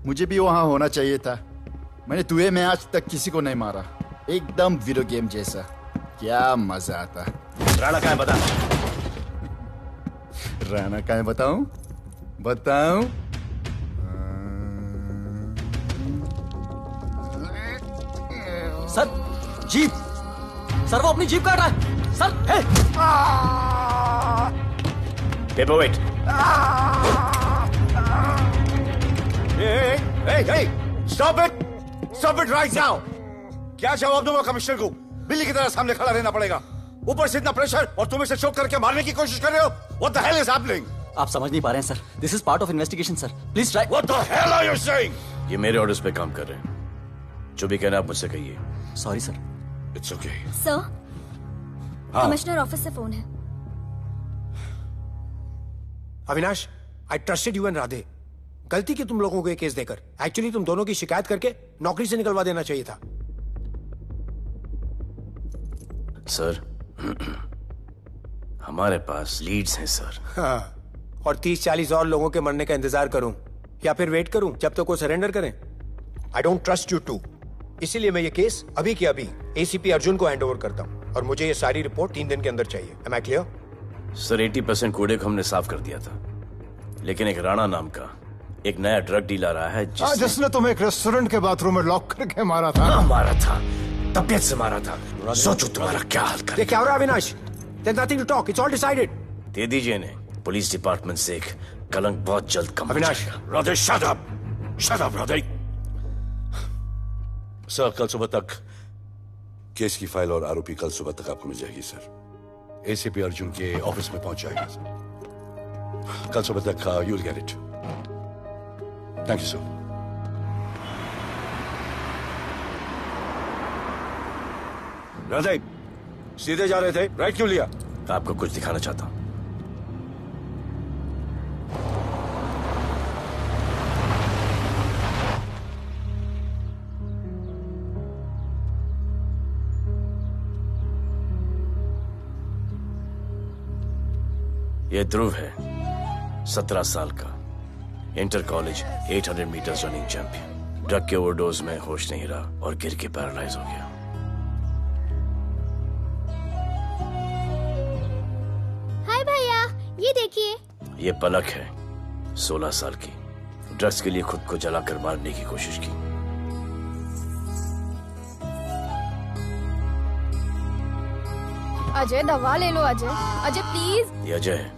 मुझे भी वहां होना चाहिए था। मैंने तुए में आज तक किसी को नहीं मारा। एकदम वीडियो गेम जैसा। क्या मजा आता। राणा कहाँ है बता। राणा कहाँ है बताऊं? बताऊं? सर जीप, सर वो अपनी जीप काट रहा है sir. Hey paperweight. Stop it right now. क्या जवाब दूंगा कमिश्नर को? बिल्ली की तरह सामने खड़ा रहना पड़ेगा। ऊपर से इतना प्रेशर और तुम इसे चोक करके मारने की कोशिश कर रहे हो। What the hell is happening? आप समझ नहीं पा रहे हैं sir. This is part of investigation sir, please try. What the hell are you saying? ये मेरे ऑर्डर्स पे काम कर रहे हैं। जो भी कहना आप मुझसे कहिए। Sorry sir. It's okay. Sir, commissioner office से फोन है। अविनाश, आई ट्रस्टेड यू एंड राधे। गलती की तुम लोगों को ये केस देकर। एक्चुअली तुम दोनों की शिकायत करके नौकरी से निकलवा देना चाहिए था। सर हमारे पास लीड्स हैं सर। हाँ, और 30-40 और लोगों के मरने का इंतजार करूं या फिर वेट करूं जब तक वो सरेंडर करें? I don't trust you too. इसीलिए मैं ये केस अभी के अभी एसीपी अर्जुन को हैंड ओवर करता हूं और मुझे ये सारी रिपोर्ट 3 दिन के अंदर चाहिए। M I clear? सर 80% कूड़े को हमने साफ कर दिया था, लेकिन एक राणा नाम का एक नया ड्रग डीलर आया है जिसने तुम्हें एक रेस्टोरेंट के बाथरूम में लॉक करके मारा था। हाँ, मारा था, तबीयत से मारा था। सोचो तुम्हारा क्या हाल कर। ये क्या हो रहा है Avinash? There's nothing to talk. It's all decided. दे दीजिए इन्हें। पुलिस डिपार्टमेंट से एक कलंक बहुत जल्द कम। Avinash, Radhe shut up. Shut up Radhe. Sir कल सुबह तक केस की फाइल और आरोपी कल सुबह तक आपको मिल जाएगी सर। एसीपी अर्जुन के ऑफिस में पहुंच जाएगा सर। कल सुबह तक you will get it. Thank you sir. Radhe सीधे जा रहे थे, राइट क्यों लिया? आपको कुछ दिखाना चाहता हूं। यह ध्रुव है, 17 साल का, inter college 800 metres running champion. Drug के ओवरडोज में होश नहीं रहा और गिर के पैरालाइज हो गया। हाय भैया, ये देखिए। ये पलक है, 16 साल की। ड्रग्स के लिए खुद को जलाकर मारने की कोशिश की। अजय दवा ले लो। अजय, अजय प्लीज। ये अजय है,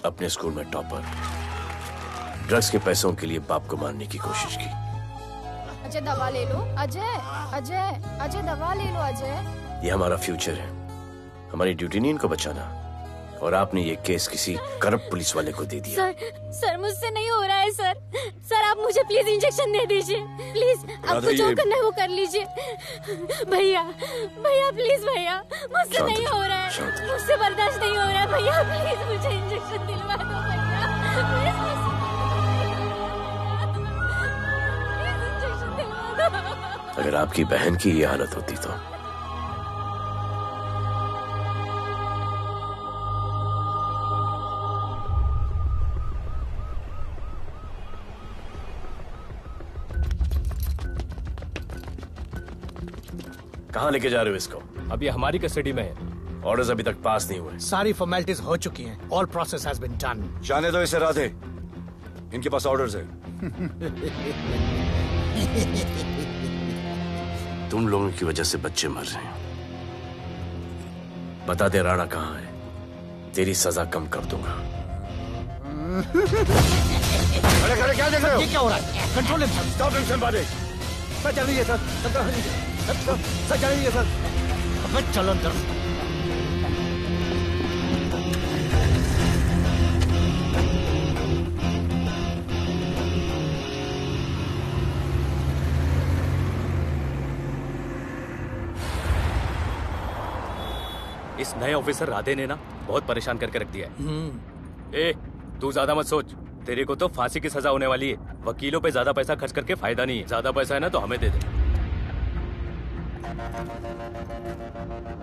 अपने स्कूल में टॉपर। ड्रग्स के पैसों के लिए बाप को मारने की कोशिश की। अजय दवा ले लो। अजय, अजय, अजय दवा ले लो। अजय, ये हमारा फ्यूचर है, हमारी ड्यूटी नहीं इनको बचाना। और आपने ये केस किसी करप्ट पुलिस वाले को दे दिया। सर मुझसे नहीं हो रहा है सर। सर आप मुझे प्लीज इंजेक्शन दे दीजिए प्लीज। आपको जो करना है वो कर लीजिए। भैया, भैया प्लीज भैया, मुझसे नहीं हो रहा है, मुझसे बर्दाश्त नहीं हो रहा है भैया, प्लीज मुझे इंजेक्शन दिलवा दो भैया, प्लीज इंजेक्शन दिलवा दो। अगर आपकी बहन की ये हालत होती तो। कहाँ लेके जा रहे हो इसको? अभी हमारी कस्टडी में है। ऑर्डर्स अभी तक पास नहीं हुए। सारी फॉर्मेलिटीज हो चुकी हैं। All process has been done. जाने दो इसे राधे, इनके पास ऑर्डर्स है। तुम लोगों की वजह से बच्चे मर रहे हैं। बता दे राणा कहाँ है, तेरी सजा कम कर दूंगा। अरे अरे क्या देख रहे हो? ये क्या हो रहा है? Control himself. Stop him body. Sir चल रही है सर। सर चल रही है सर। अबे चलो अंदर। इस नए ऑफिसर राधे ने ना बहुत परेशान करके रख दिया है। ए, तू ज्यादा मत सोच, तेरे को तो फांसी की सजा होने वाली है। वकीलों पे ज्यादा पैसा खर्च करके फायदा नहीं है। ज्यादा पैसा है ना तो हमें दे दे।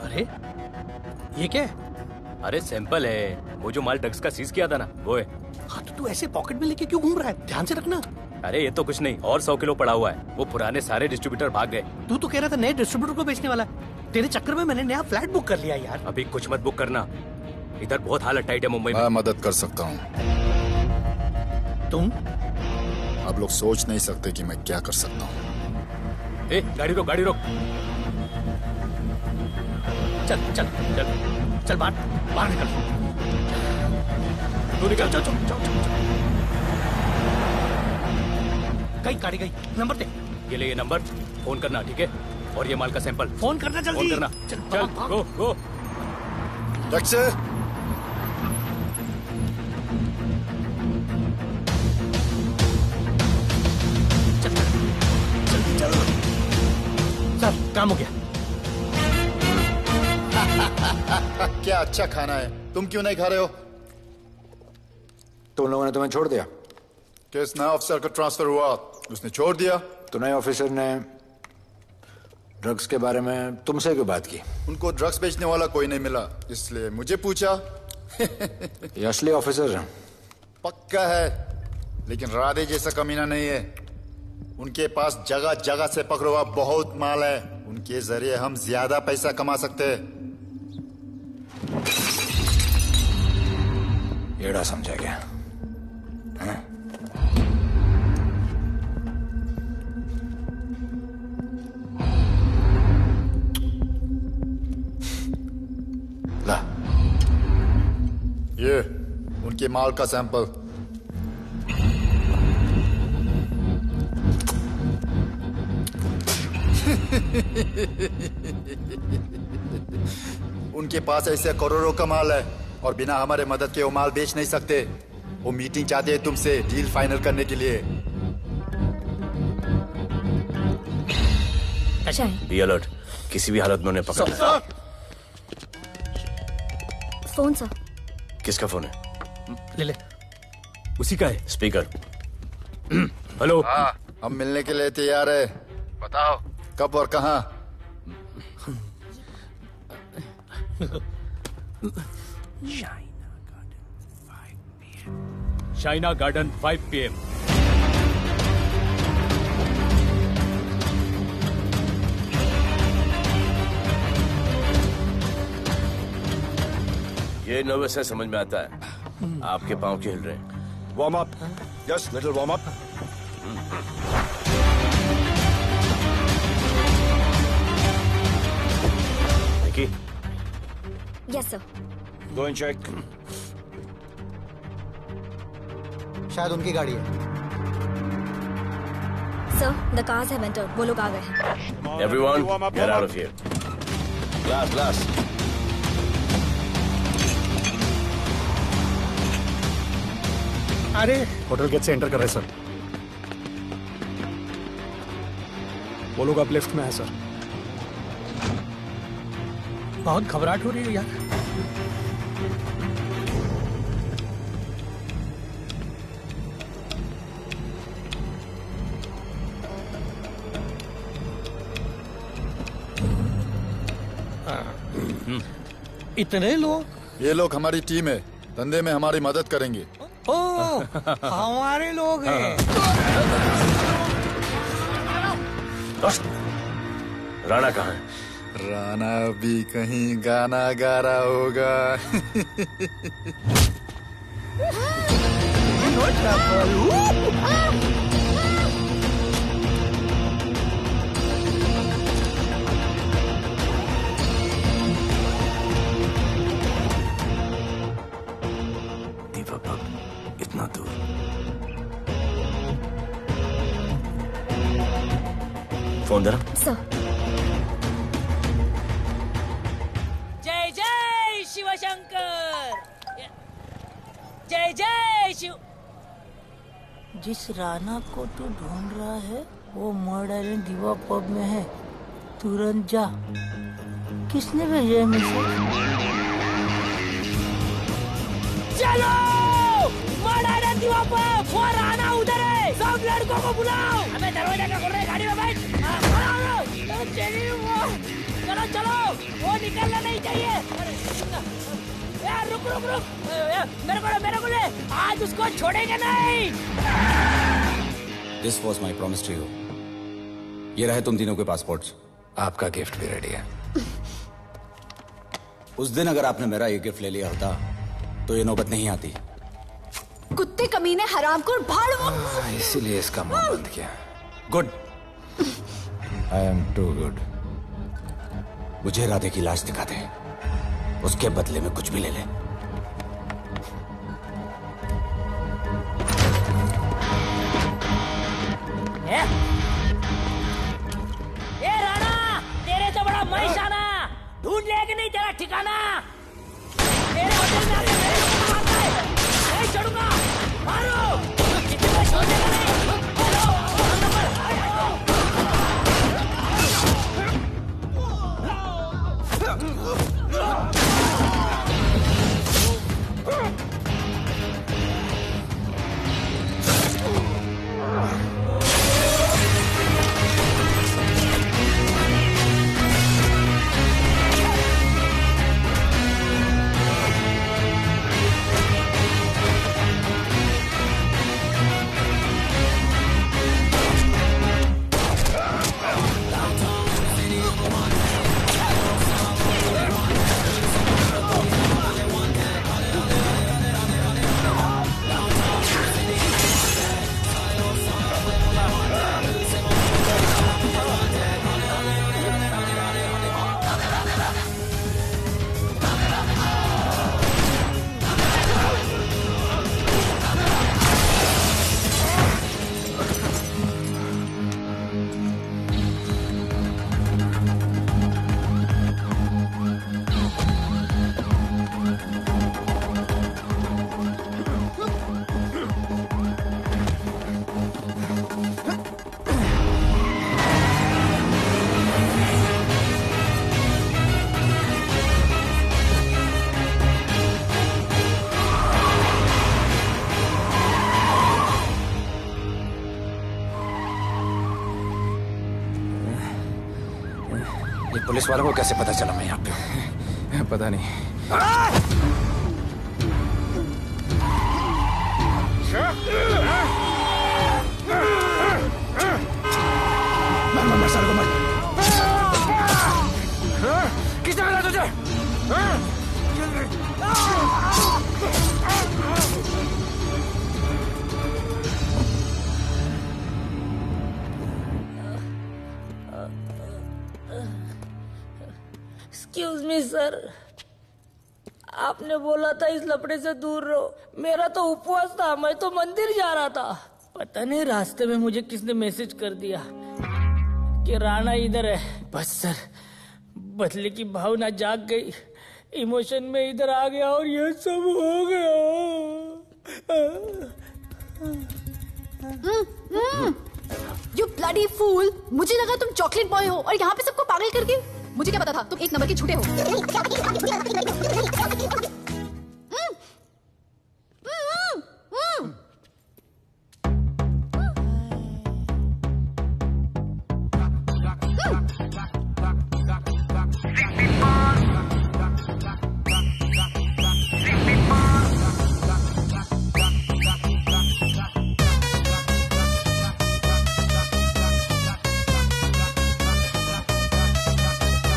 अरे ये क्या है? अरे सैंपल है, वो जो माल ड्रग्स का सीज किया था ना वो है। हाँ तो तू ऐसे पॉकेट में लेके क्यों घूम रहा है? ध्यान से रखना। अरे ये तो कुछ नहीं, और 100 किलो पड़ा हुआ है। वो पुराने सारे डिस्ट्रीब्यूटर भाग गए। तू तो कह रहा था नए डिस्ट्रीब्यूटर को बेचने वाला है। तेरे चक्कर में मैंने नया फ्लैट बुक कर लिया यार। अभी कुछ मत बुक करना, इधर बहुत हालत टाइट है मुंबई में। मैं मदद कर सकता हूँ। तुम? आप लोग सोच नहीं सकते कि मैं क्या कर सकता हूँ। ए, गाड़ी रोक, गाड़ी रोक। चल चल चल चल, बाहर निकल। तू निकल। चल चल चल। गई गाड़ी गई। नंबर दे। ये ले, ये नंबर, फोन करना, ठीक है? और ये माल का सैंपल फोन करना जल्दी। फोन करना। चल गो गो। टैक्सी। सर काम हो गया। क्या अच्छा खाना है, तुम क्यों नहीं खा रहे हो? तो उन लोगों ने तुम्हें छोड़ दिया? किस नए ऑफिसर का ट्रांसफर हुआ, उसने छोड़ दिया? तो नए ऑफिसर ने ड्रग्स के बारे में तुमसे क्यों बात की? उनको ड्रग्स बेचने वाला कोई नहीं मिला, इसलिए मुझे पूछा। ये असली ऑफिसर है? पक्का है, लेकिन राधे जैसा कमीना नहीं है। उनके पास जगह जगह से पकड़ा हुआ बहुत माल है, उनके जरिए हम ज्यादा पैसा कमा सकते हैं। येड़ा समझा क्या? हाँ? ला, ये उनके माल का सैंपल। उनके पास ऐसे करोड़ों का माल है और बिना हमारे मदद के वो माल बेच नहीं सकते। वो मीटिंग चाहते हैं तुमसे डील फाइनल करने के लिए। बी अलर्ट, किसी भी हालत में उन्हें पकड़ना। Phone sir. किसका फोन है? ले ले। उसी का है। स्पीकर। हेलो। हम मिलने के लिए तैयार है, बताओ कब और कहाँ? China garden 5 PM। ये नर्वस है, समझ में आता है। आपके पांव क्यों हिल रहे हैं? Warm up, just little warm up. Nikki, yes sir. Go and check. शायद उनकी गाड़ी है। Sir, the cars have entered. वो लोग आ गए हैं। Everyone get out of here. Glass glass. अरे होटल गेट से एंटर कर रहे सर। वो लोग अब लेफ्ट में है सर। बहुत घबराहट हो रही है यार। इतने लोग? ये लोग हमारी टीम है, धंधे में हमारी मदद करेंगे। ओ, हमारे लोग हैं। राणा कहाँ है? राणा भी कहीं गाना गा रहा होगा। इतना दूर। फोन दे रहा। सर। जय जय शिवशंकर, जय जय शिव। जिस राणा को तू ढूंढ रहा है वो मर्ड आइलैंड दीवा पब में है, तुरंत जा। किसने भेजा है मैसेज? चलो मर्ड आइलैंड दीवा पब, वो राणा उधर है, सब लड़कों को बुलाओ। अबे दरवाजा क्या खोल रहे, गाड़ी में बैठ। चलो चलो, वो निकलना नहीं चाहिए। यार रुक रुक रुक, मेरे को ले, आज उसको छोड़ेंगे नहीं। This was my promise to you. ये रहे तुम तीनों के पासपोर्ट्स। आपका गिफ्ट भी रेडी है। उस दिन अगर आपने मेरा ये गिफ्ट ले लिया होता तो ये नौबत नहीं आती। कुत्ते कमीने हरामखोर भाड़। इसीलिए इसका मुंह बंद किया। Good. I am too good. मुझे राधे की लाश दिखा दे, उसके बदले में कुछ भी ले ले। ए राणा, तेरे से बड़ा मैं शाना, ढूंढ ले कि नहीं तेरा ठिकाना। तेरे होटल में आके मेरे को मारता है, नहीं छोड़ूंगा, मारो, किसी को छोड़ेगा नहीं। पुलिस वालों को कैसे पता चला मैं यहाँ पे हूँ? पता नहीं। मर साले को मर। किसने मारा तुझे? एक्सक्यूज मी सर, आपने बोला था इस लफड़े से दूर रहो। मेरा तो उपवास था, मैं तो मंदिर जा रहा था। पता नहीं रास्ते में मुझे किसने मैसेज कर दिया कि राणा इधर है। बस सर, बदले की भावना जाग गई, इमोशन में इधर आ गया और ये सब हो गया। You bloody fool! मुझे लगा तुम चॉकलेट बॉय हो और यहाँ पे सबको पागल करके। मुझे क्या पता था तुम एक नंबर के झूठे हो।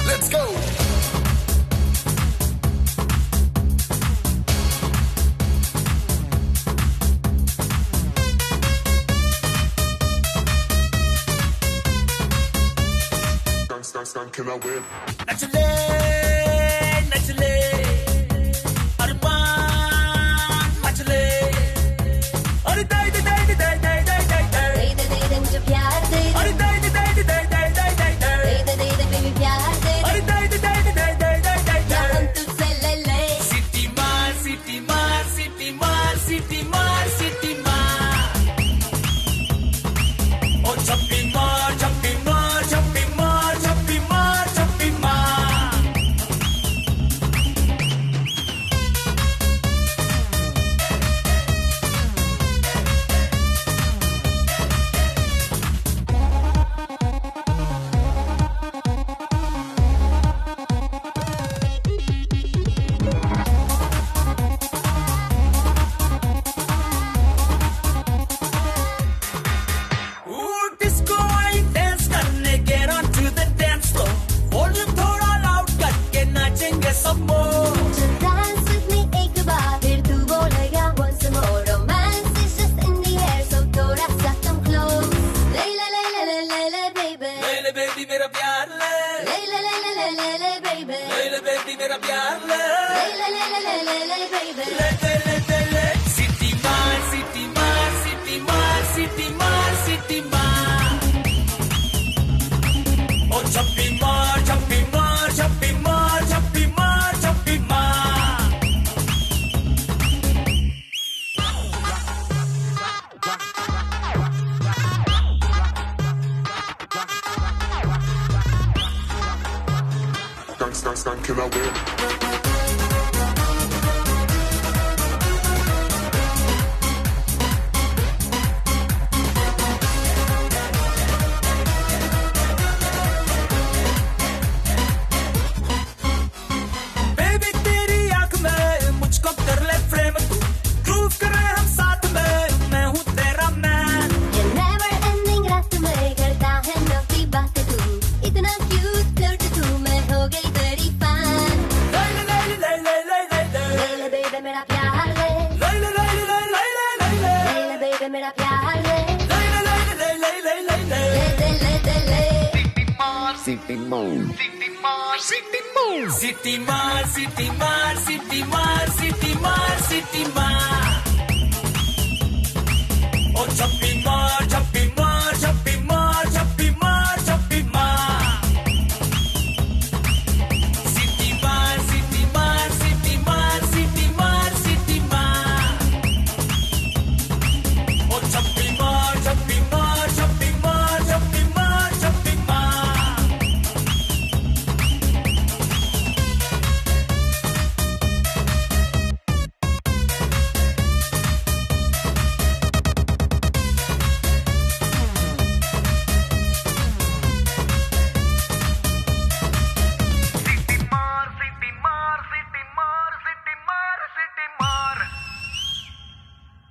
Let's go! Can I win? Nachle, nachle, arman, nachle, अरे दाई दाई दाई दाई दाई दाई दाई दाई दे दे मुझे प्यार दे, अरे दाई दाई दाई दाई दाई दाई दाई दाई दे दे बेबी प्यार दे, अरे दाई दाई दाई दाई दाई दाई दाई दाई हम तुझसे ले ले। सिटी मार सिटी मार सिटी मार सिटी मार सिटी मार, ओ छप्पी मार छप्पी मार छप्पी मार छप्पी मार छप्पी मार। ले बेबी मेरा प्यार ले ले सिटी मार सिटी मार सिटी मार सिटी मार सिटी मार ओ छप्पी मार छप्पी मार छप्पी मार छप्पी मार छप्पी मार Gang, can I win? Baby तेरी आंख में मुझको कर ले फ्रेम तू प्रूव करे हम साथ में मैं हूँ तेरा मैन ये never ending रात में करता है नफी बात तू इतना क्यूट फ्लर्ट तू मैं हो गई तेरी फैन ले बेबी मेरा प्यार ले बेबी मेरा प्यार ले सिटी मार सिटी मार सिटी मार सिटी मार सिटी मार सिटी मार सिटी मार ओ छप्पी मार छप्पी मार छप्पी मार छप्पी मार छप्पी मार सिटी मार सिटी मार सिटी मार सिटी मार सिटी मार ओ छप्पी मार छप्पी मार छप्पी मार छप्पी मार छप्पी मार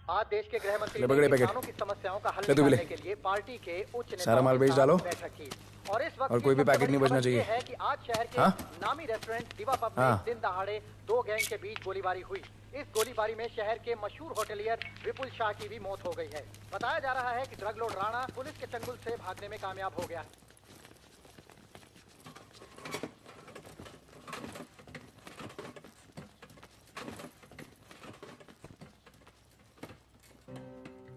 आज देश के गृह मंत्री ने किसानों की समस्याओं का हल निकालने के लिए पार्टी के उच्च नेताओं सारा माल बेच डालो बैठक की और इस वक्त और कोई भी पैकेट नहीं बचना चाहिए। है कि आज शहर के नामी रेस्टोरेंट दिवा पब में दिन दहाड़े दो गैंग के बीच गोलीबारी हुई। इस गोलीबारी में शहर के मशहूर होटलियर विपुल शाह की भी मौत हो गई है। बताया जा रहा है कि ड्रग लॉर्ड राणा पुलिस के चंगुल से भागने में कामयाब हो गया।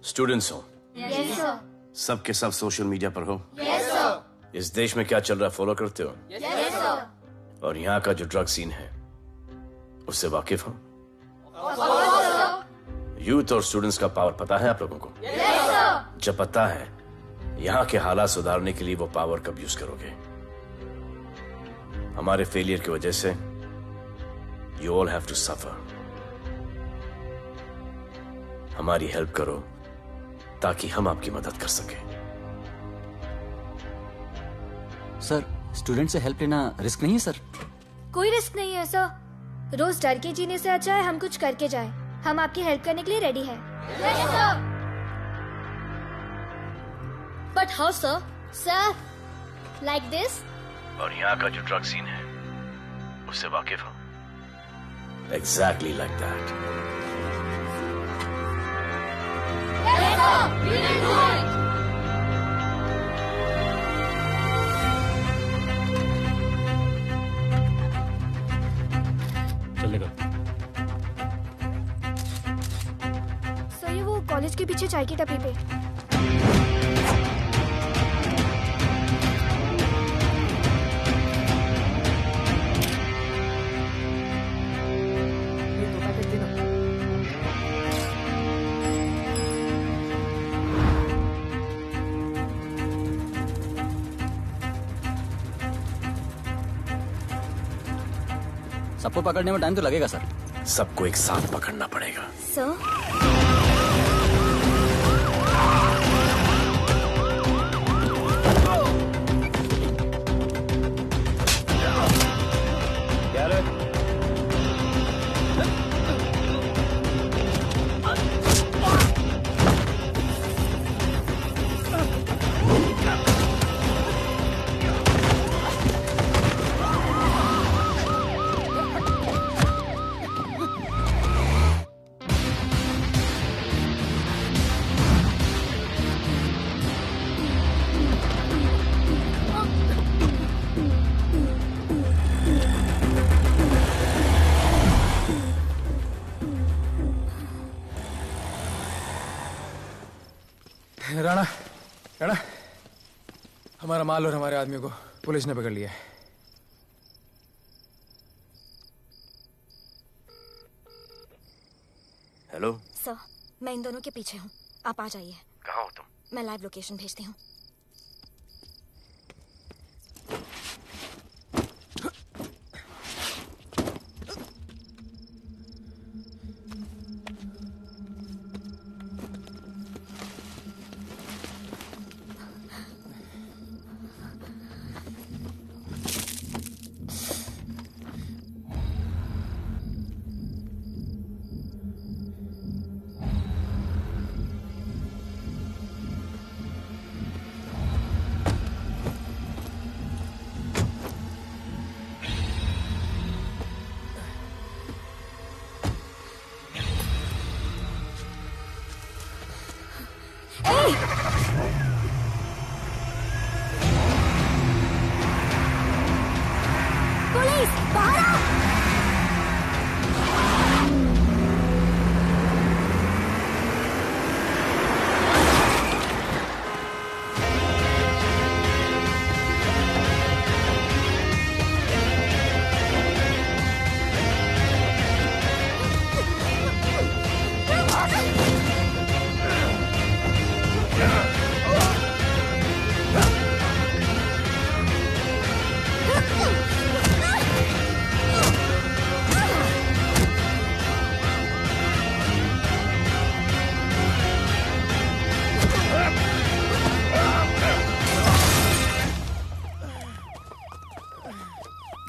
स्टूडेंट्स हो यस सर सबके सब सोशल मीडिया पर हो यस सर इस देश में क्या चल रहा है फॉलो करते हो यस सर और यहाँ का जो ड्रग सीन है उससे वाकिफ हो यूथ और स्टूडेंट्स का पावर पता है आप लोगों को यस सर जब पता है यहाँ के हालात सुधारने के लिए वो पावर कब यूज करोगे हमारे फेलियर की वजह से you all have to suffer हमारी हेल्प करो ताकि हम आपकी मदद कर सकें सर स्टूडेंट से हेल्प लेना रिस्क नहीं है सर कोई रिस्क नहीं है सर रोज डर के जीने से अच्छा है हम कुछ करके जाएं। हम आपकी हेल्प करने के लिए रेडी हैं। But how sir sir like this और यहाँ का जो ड्रग सीन है उससे वाकिफ हो एग्जैक्टली लाइक दैट चलेगा सर ये वो कॉलेज के पीछे चाय की टपरी पे सबको पकड़ने में टाइम तो लगेगा सर सबको एक साथ पकड़ना पड़ेगा सर राणा, राणा, हमारा माल और हमारे आदमी को पुलिस ने पकड़ लिया है। हेलो सर, मैं इन दोनों के पीछे हूँ, आप आ जाइए। कहाँ हो तुम? मैं लाइव लोकेशन भेजती हूँ। पुलिस बाहर आओ!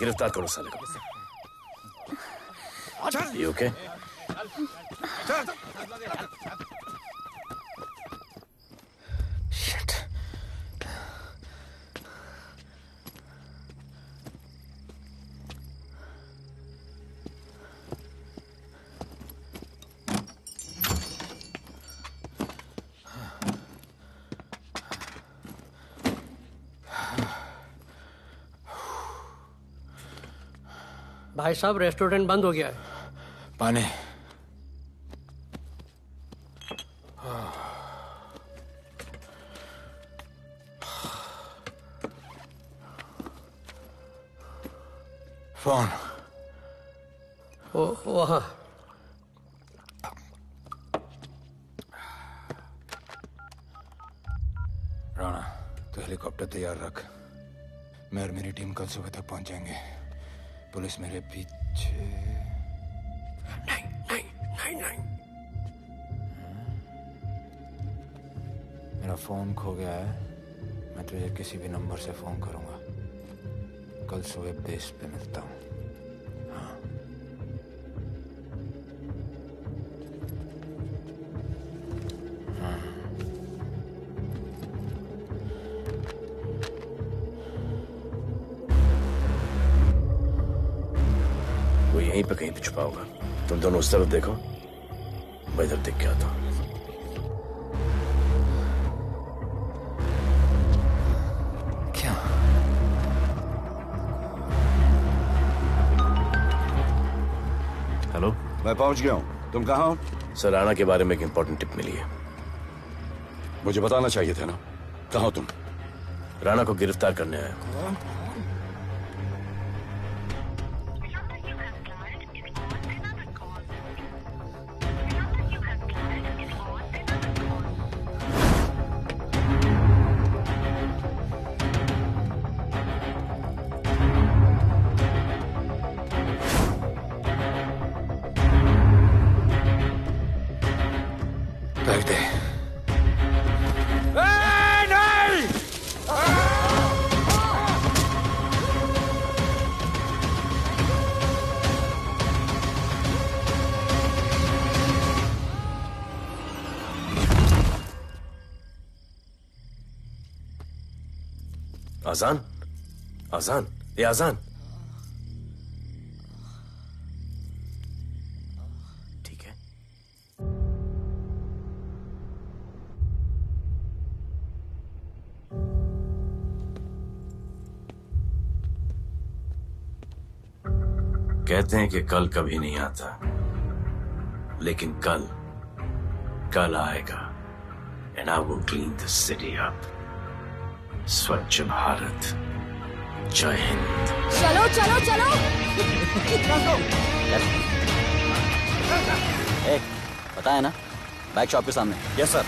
गिरफ्तार करो साले को। You okay? Shit. भाई साहब, रेस्टोरेंट बंद हो गया है। पानी। फोन। वहाँ। राणा, तो हेलीकॉप्टर तैयार रख। मैं और मेरी टीम कल सुबह तक पहुंच जाएंगे। पुलिस मेरे पीछे नहीं। मेरा फोन खो गया है। मैं तुझे किसी भी नंबर से फोन करूंगा। कल सुबह बेस पे मिलता हूँ। हाँ। वो यहीं पे कहीं पे छुपा होगा। तुम दोनों उस तरफ देखो, मैं इधर देख के आता हूँ। क्या? हेलो, मैं पहुंच गया हूँ। तुम कहाँ हो? सर, राणा के बारे में एक इंपॉर्टेंट टिप मिली है। मुझे बताना चाहिए था ना। कहाँ हो तुम? राणा को गिरफ्तार करने आया हूँ। कर दे। आजान, आजान, ये आजान। ठीक है। कहते हैं कि कल कभी नहीं आता, लेकिन कल आएगा। and I will clean the city up. स्वच्छ भारत, जय हिंद। चलो चलो चलो। पता है ना, बैग शॉप के सामने। Yes sir.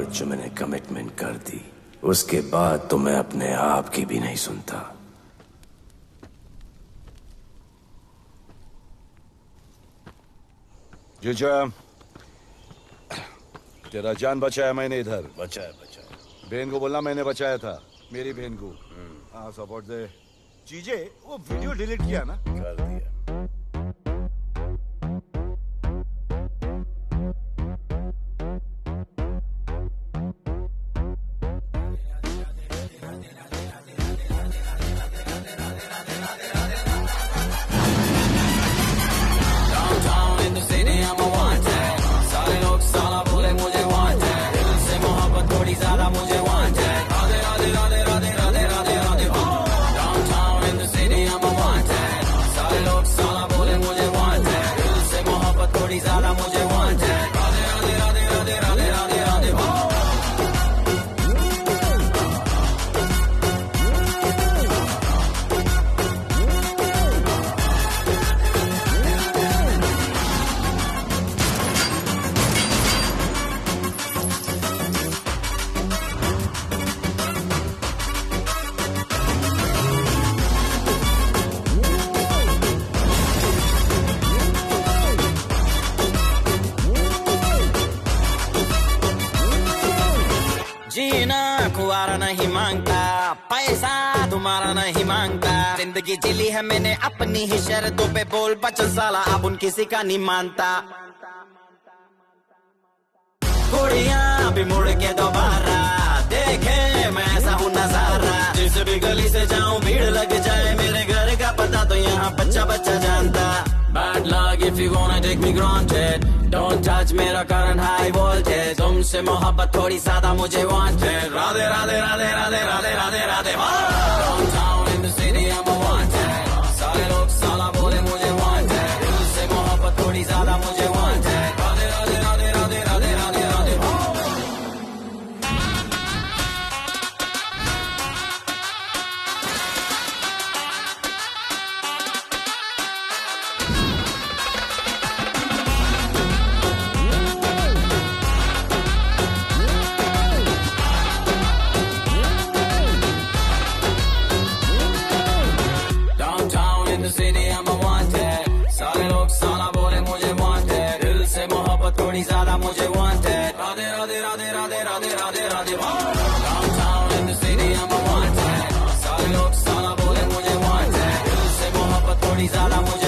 बाद जो मैंने कमिटमेंट कर दी, उसके बाद तो मैं अपने आप की भी नहीं सुनता। जीजा, तेरा जान बचाया मैंने इधर। बचाया। बहन को बोलना मैंने बचाया था, मेरी बहन को। हाँ, सपोर्ट दे। जीजे, वो वीडियो डिलीट किया ना? कर दिया। नहीं मांगता, पैसा तुम्हारा नहीं मांगता, जिंदगी जिली है मैंने अपनी ही शर्तों पे, बोल बचन साला अब उन किसी का नहीं मानता। कुड़ियां भी मुड़ के दोबारा देखे मैं ऐसा हूँ नजारा, जिस भी गली से जाऊं भीड़ लग जाए, मेरे घर का पता तो यहाँ बच्चा बच्चा जानता। Bad luck if you wanna take me granted, don't touch मेरा current high voltage, तुमसे मोहब्बत थोड़ी ज्यादा मुझे wanted, Radhe Radhe Radhe Radhe Radhe Radhe Radhe. Downtown in the city I'm a wanted, सारे लोग साला बोले मुझे wanted, दिल से मोहब्बत थोड़ी ज्यादा मुझे wanted, राधे राधे राधे राधे राधे राधे राधे। थोड़ी ज्यादा मुझे wanted, Radhe Radhe Radhe Radhe Radhe Radhe Radhe. Downtown in the city I'm a wanted, सारे लोग साला बोले मुझे wanted, दिल से मोहब्बत थोड़ी ज्यादा मुझे